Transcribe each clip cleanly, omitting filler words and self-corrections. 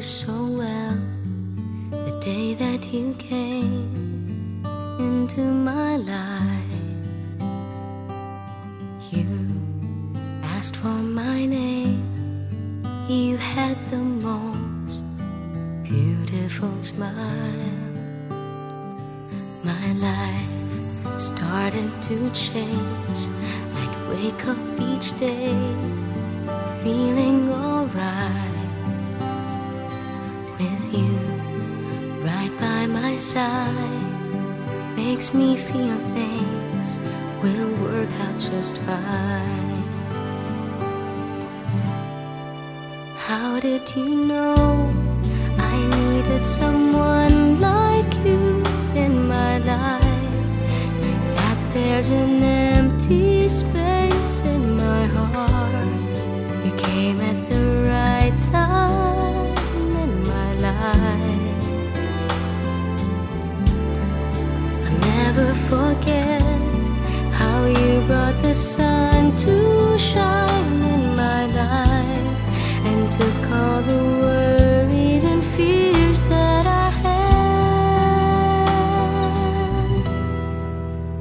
remember so well the day that you came into my life. You asked for my name. You had the most beautiful smile. My life started to change. I'd wake up each day feeling alright. With you right by my side makes me feel things will work out just fine. How did you know I needed someone like you in my life? That there's an empty space in my heart. You came at the right time in my life. I'll never forget how you brought the sun to shine in my life and took all the worries and fears that I had.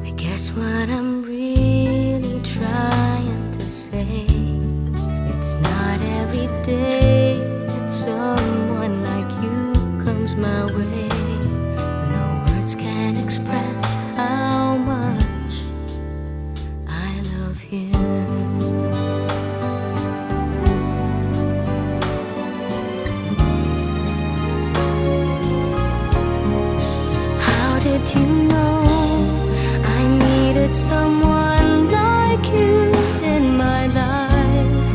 I guess what I'm really trying to say, it's not every day that someone like you comes my way. No words can express how much I love you. Did you know I needed someone like you in my life?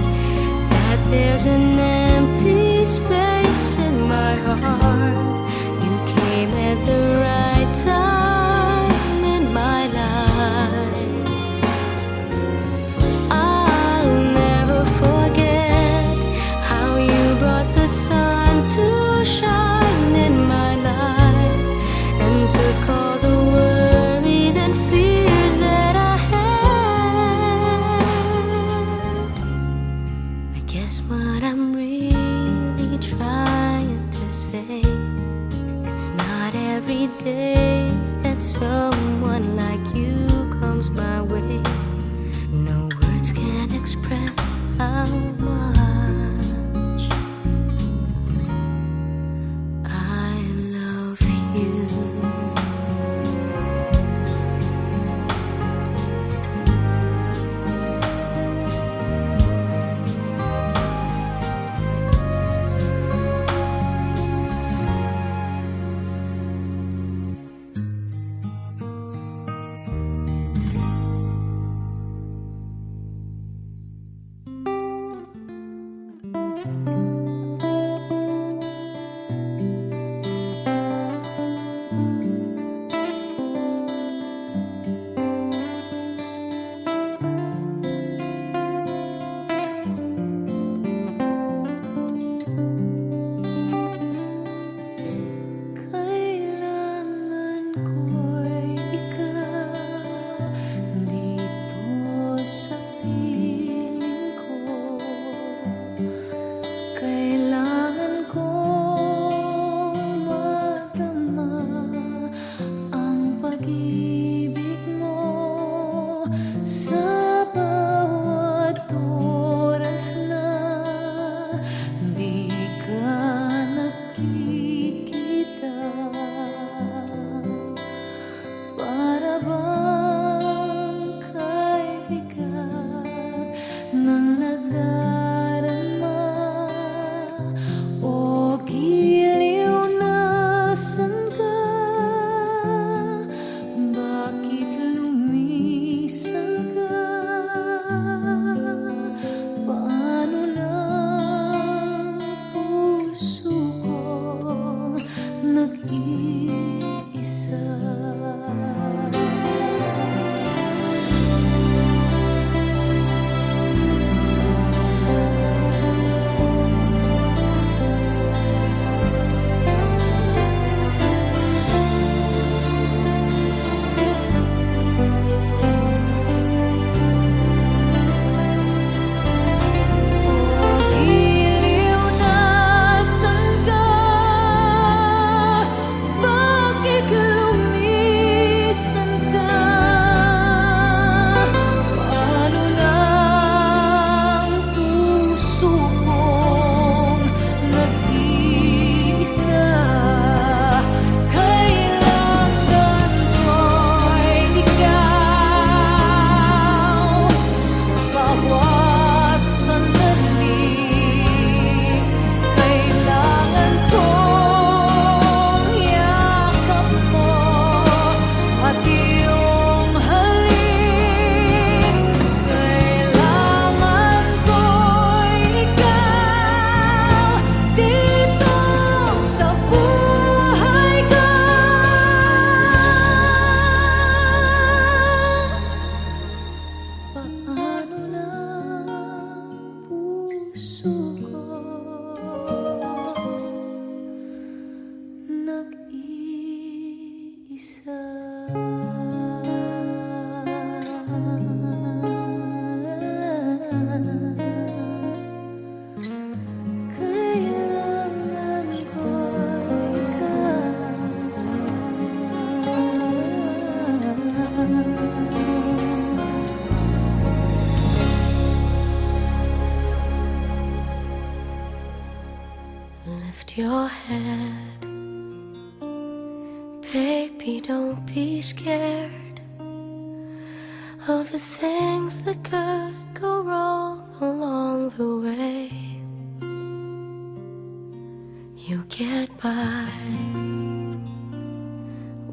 That there's an empty space in my heart. You came at the right time in my life. I'll never forget how you brought the sun to shine in my life and took all the worries and fears that I had. I guess what I'm really trying to say, it's not every day that someone like you comes my way. No words can express how much I love you. Bakit lumisan ka? paano ng puso ko nag-iisa. Kailangan ko ikaw. Lift your head, baby, don't be scared of the things that could go wrong along the way. You get by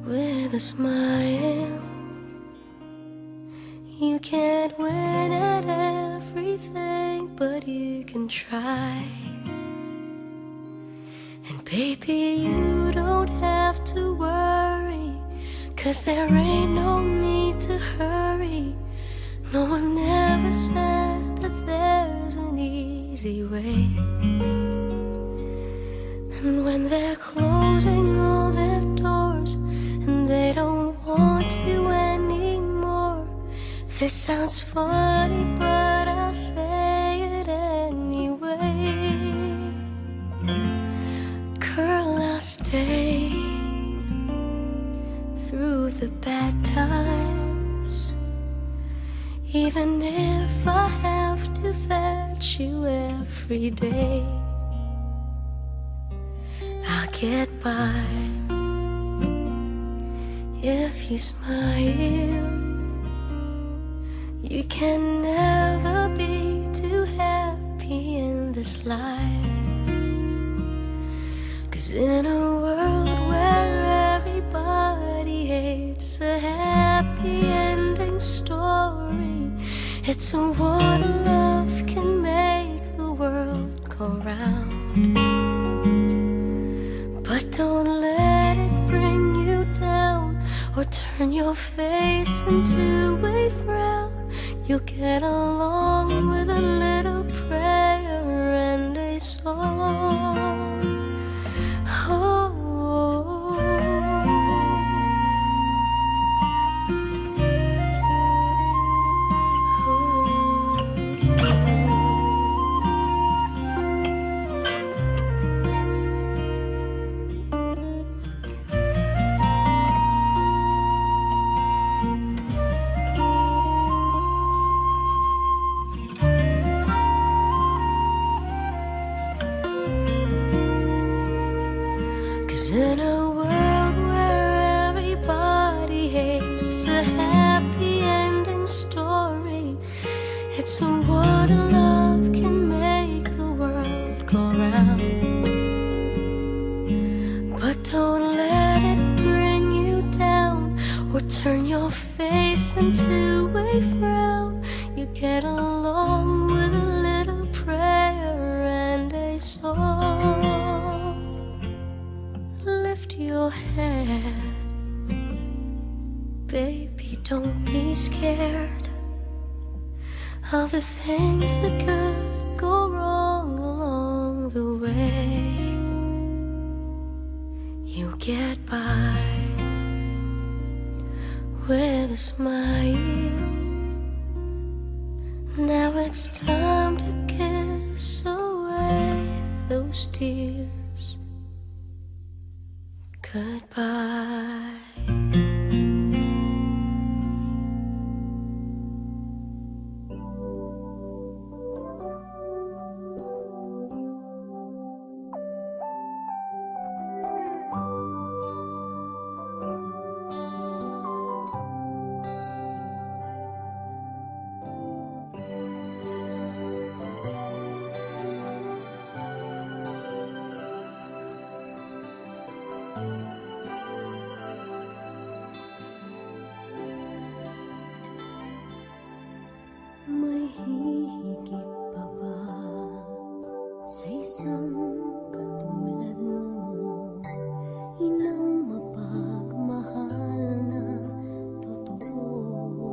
with a smile. You can't win at everything, but you can try. And baby, you don't have to worry, 'cause there ain't no need to hurry. No one ever said that there's an easy way. And when they're closing all their doors and they don't want you anymore, this sounds funny, but I'll say it anyway. Girl, I'll stay through the bad times, even if I have to fetch you every day. I'll get by if you smile. You can never be too happy in this life, 'cause in a world where everybody hates a happy ending story, it's a what love can make the world go round. But don't let it bring you down or turn your face into a frown. You'll get along with a little prayer and a song. Oh. In a world where everybody hates a happy ending story, it's a what love can make the world go round. But don't let it bring you down or turn your face into a frown. You get along with a little prayer and a song. Lift your head, baby, don't be scared of the things that could go wrong along the way. You get by with a smile. Now it's time to kiss away those tears. Goodbye. May hihigit pa ba sa isang katulad mo? Inang mapagmahal na totoo.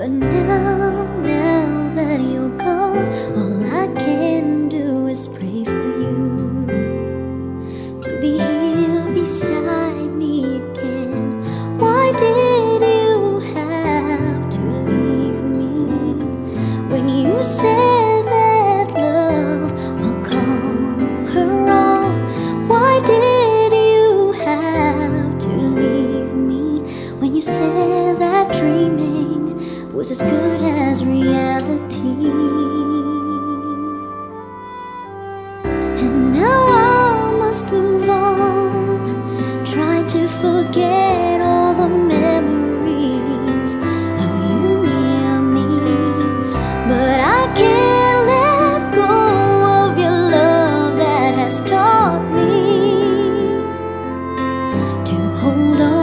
But now that you're gone, all I can do is pray for you to be here beside me again. Why did you have to leave me when you said that love will conquer all? Why did you have to leave me when you said that dreaming was as good as reality? And now I must move on, trying to forget all the memories of you near me. But I can't let go of your love that has taught me to hold on.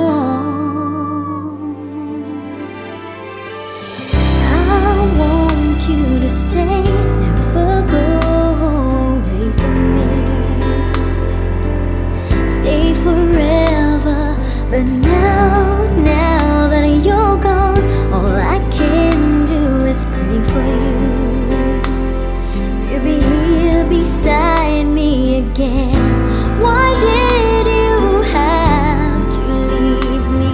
I want you to stay, never go away from me. Stay forever, but now that you're gone, all I can do is pray for you to be here beside me again. Why did you have to leave me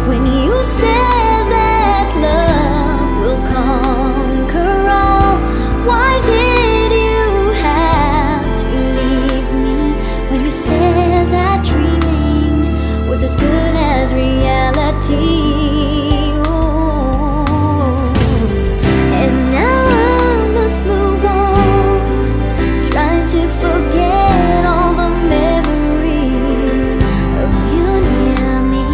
when you said that love will conquer all? Why did you have to leave me when you said that dreaming was as good as reality? And now I must move on, trying to forget all the memories of you near me.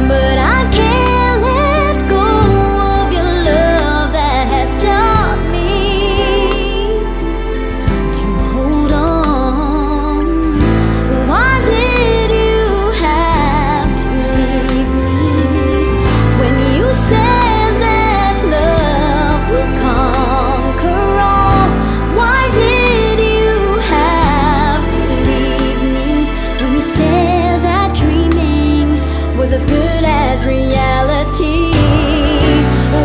But I can't let go of your love that has taught me to hold on. Why did you have to leave me when you said that love will conquer all? Why did you have to leave me when you said that dreaming was as good as reality?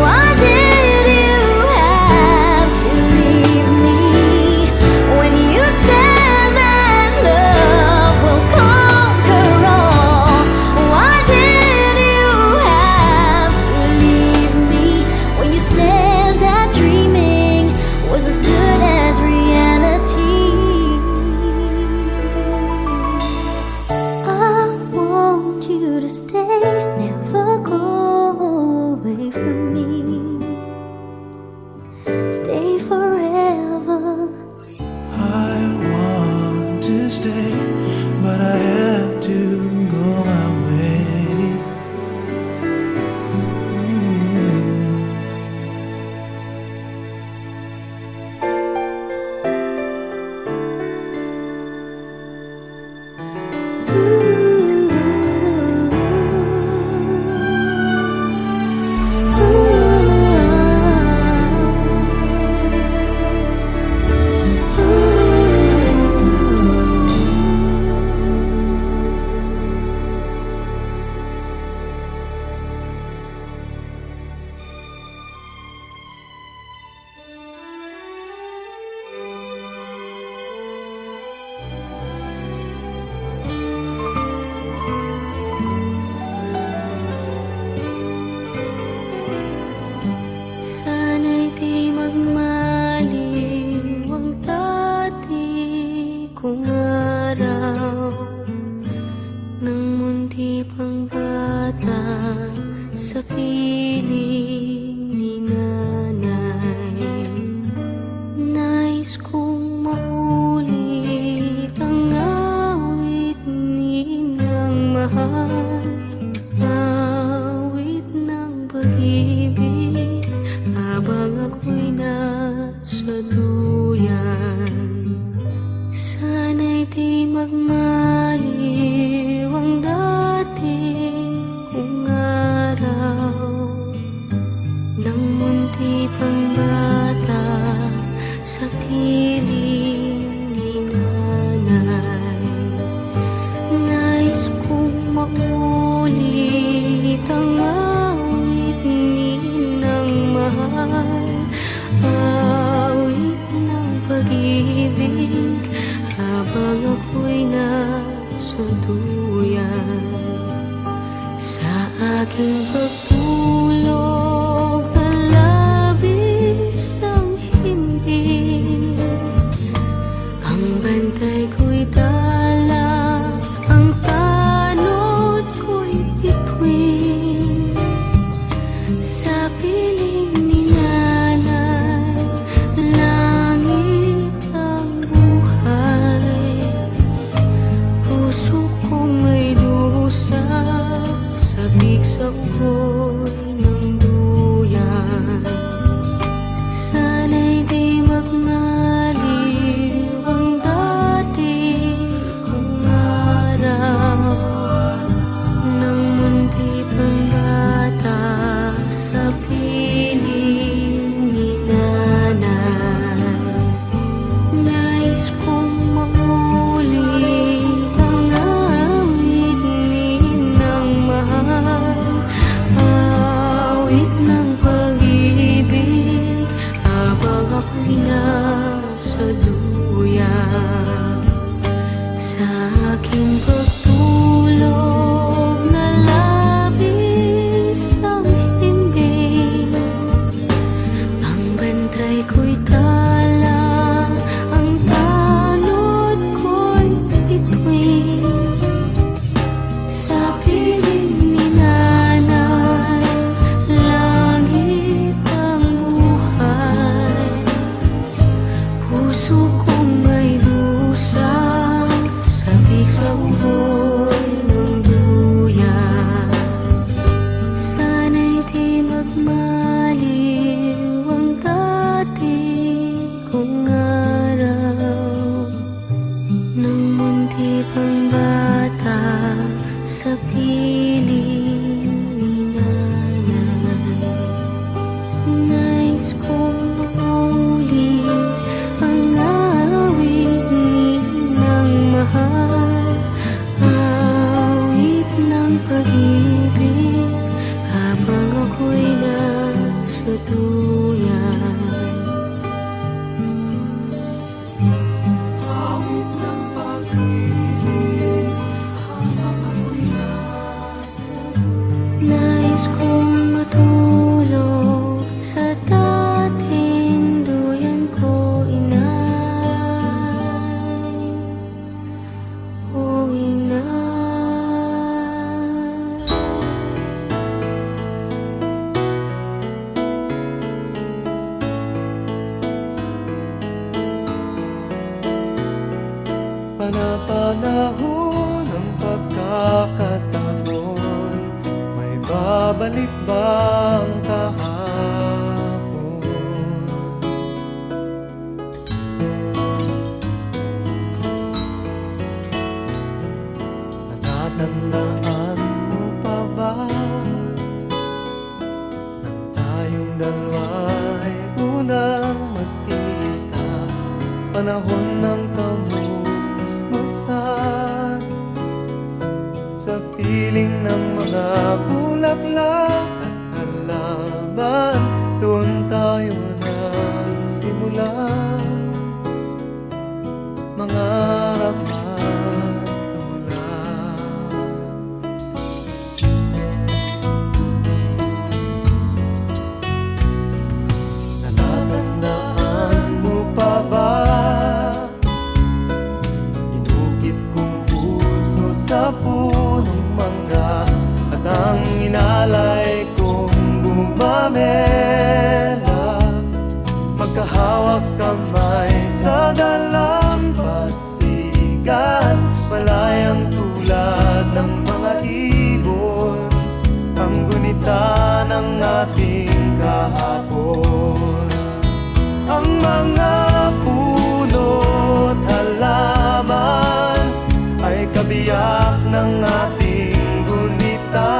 Why did you have to leave me when you said that love will conquer all? Why did you have to leave me when you said that dreaming was as good as reality? I want you to stay, never go away from me. Stay forever. I want to stay, but I have to go my way. Sana'y di magmaliw ang dati kong araw, nang munti pang bata sa piling ni nanay. Nais kong maulit ang awit ninang mahal, awit ng pag-ibig habang ako'y nasa duyan. Sana'y di magmaliw ang dati kong araw, nang munti pang bata sa piling ni nanay. Nais kong maulit ang awit ni aking pagtulog na labis ang himbing. Ang bantay ko'y tala, ang tanod ko'y bituin. Sa piling ni nanay, langit ang buhay. Puso kong may dusa, sabik sa ugoy ng duyan. Sana'y di magmaliw ang dati kong araw, nang munti pang bata sa piling ni nanay. Nais kong maulit ang awit ni Inang mahal, awit ng pag-ibig habang ako'y nasa duyan. Sa aking pagtulog na labis ang himbing, ang bantay ko'y tala, ang tanod ko'y bituin. Sa piling ni nanay, langit ang buhay. Puso kong may dusa, sabik sa ugoy ng duyan. Sana'y di magmaliw ang dati kong araw, nang munti pang bata sa piling ni nanay. Nais kong maulit ang awit ni Inang mahal, awit ng pag-ibig habang ako'y nasa duyan. Awit ng pag-ibig habang ako'y nasa Nais kong matulog sa dating duyan ko, inay. O inay. Panapanahon ng pagkakataon, may babalik bang kahapon? Natatandaan mo pa ba nang tayong dalawa'y unang magkita? Panahon ng kamusmusan, sa piling ng mga bulaklak at halaman, doon tayo nagsimula mangarap at tumulak. Natatandaan mo pa ba inukit kong puso sa punong mangga, at ang inalay kong bumamela, magkahawak kamay sa dalampasigan, malayang tulad ng mga ibon, ang gunita ng ating kahapon. Ang mga puno't halaman ay kabiyak ng ating gunita,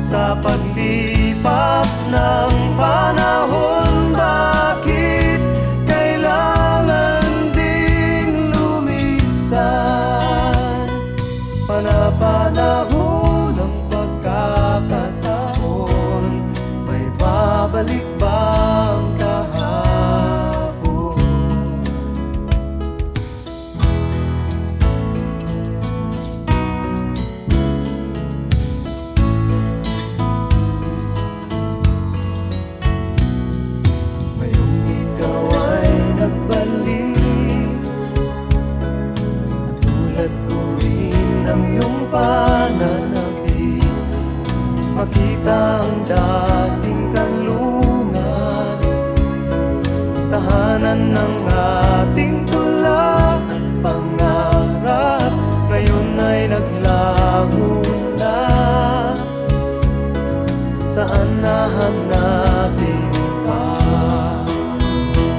sa paglipas ng panahon. Bakit kailangan ding lumisan? Panapanahon ng pagkakataon, may babalik bang kahapon? pananabik, makita ang dating kanlungan, tahanan ng ating tula at pangarap, ngayon ay naglaho na. Saan nahanapin pa?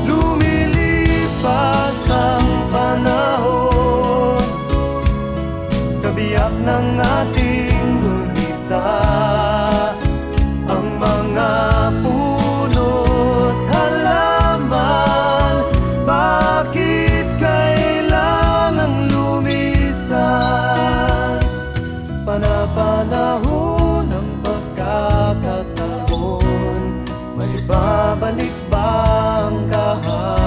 Lumilipas ang panahon, kabiyak ng ating gulita, ang mga puno't halaman. Bakit kailangang lumisan? Panapanahon ng pagkakataon, may babalik ba ang kahapon?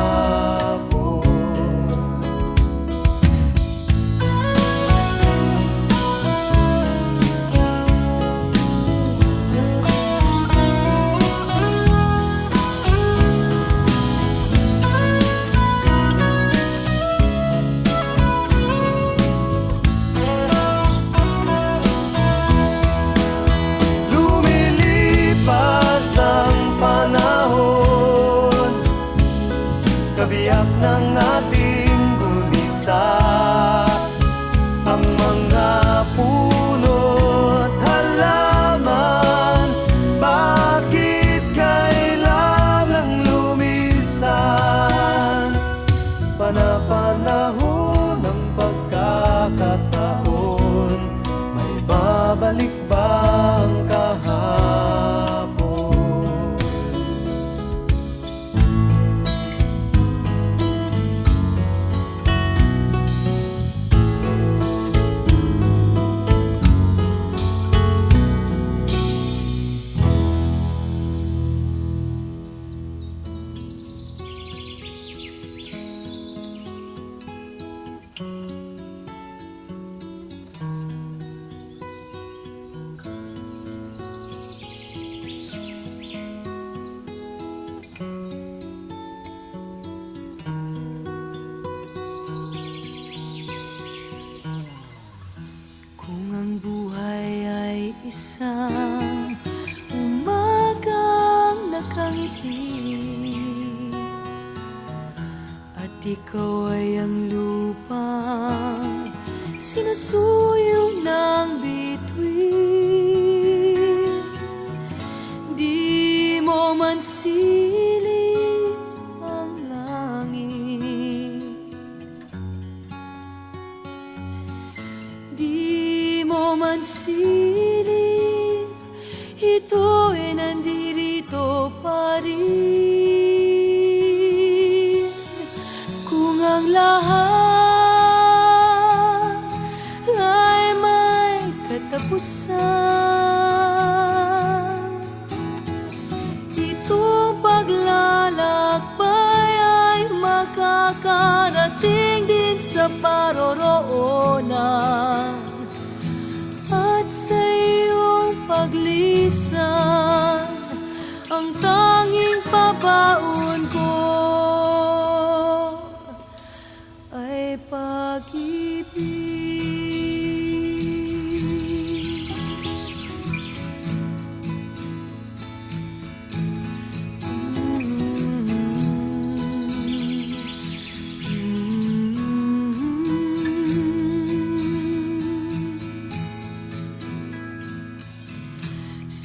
Lumilipas ang panahon, kabiyak ng ating gulita, ang mga puno't halaman. Bakit kailangang lumisan? Panapanahon ng pagkakataon, may babalik ba ang kahapon? Kung ang buhay ay isang umagang nakangiti, at ikaw ay ang lupang sinusuyo ng bituin, di mo man siling ang langit, di mo man silip, ito ay nandirito pa rin. Kung ang lahat ay may katapusan, itong paglalakbay ay makakarating din sa paroroonan. At sa iyong paglisan, ang tanging pabaon ko ay pag-ibig.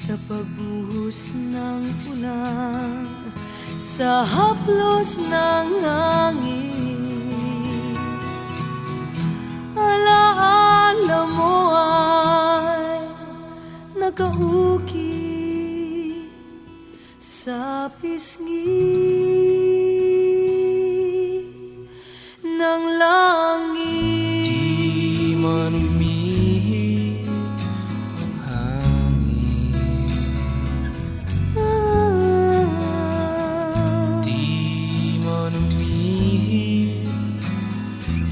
Sa pagbuhos ng ulan, sa haplos ng hangin, alaala mo ay nakauki sa pisngi ng langit. Di man umihip ang hangin, di man umihip,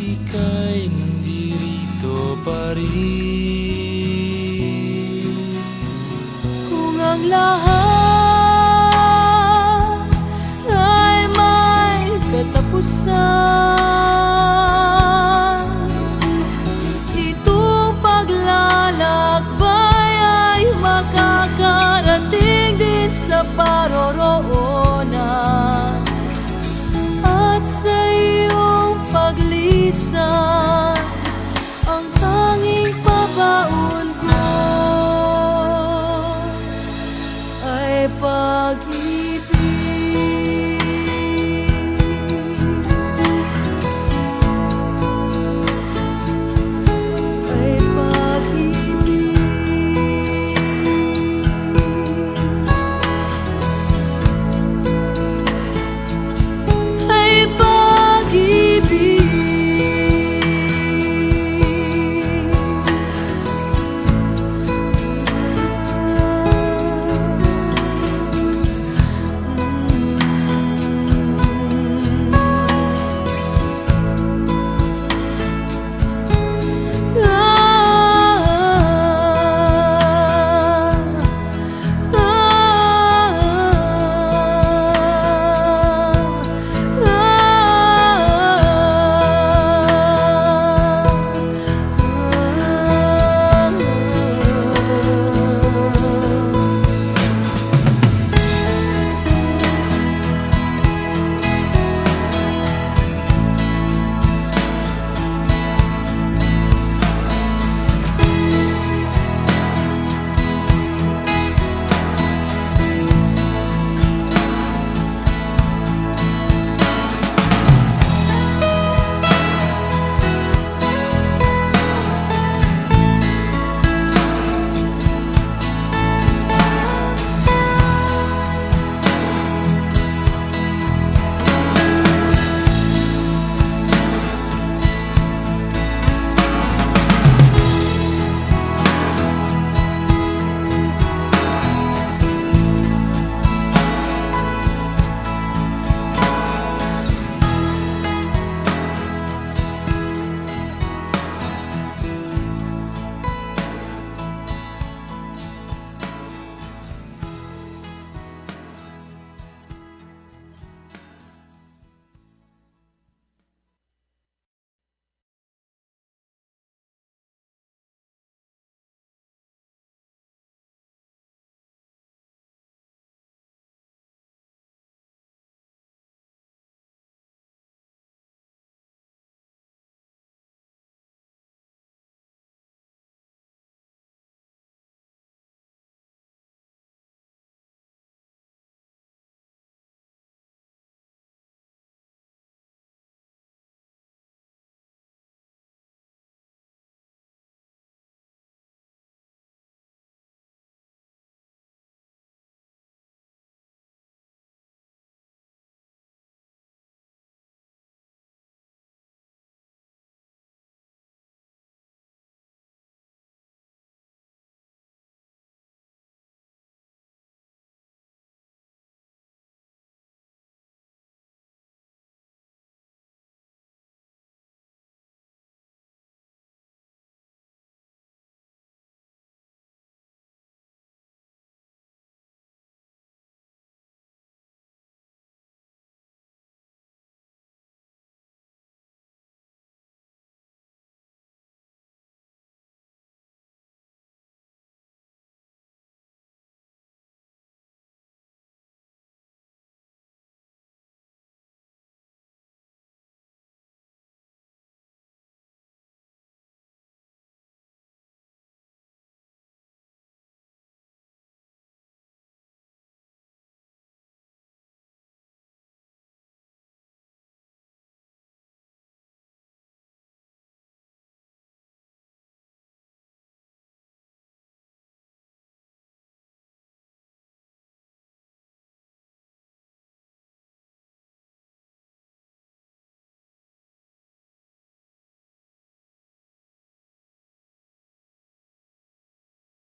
ika'y nandirito pa rin. Kung ang lahat ay may katapusan,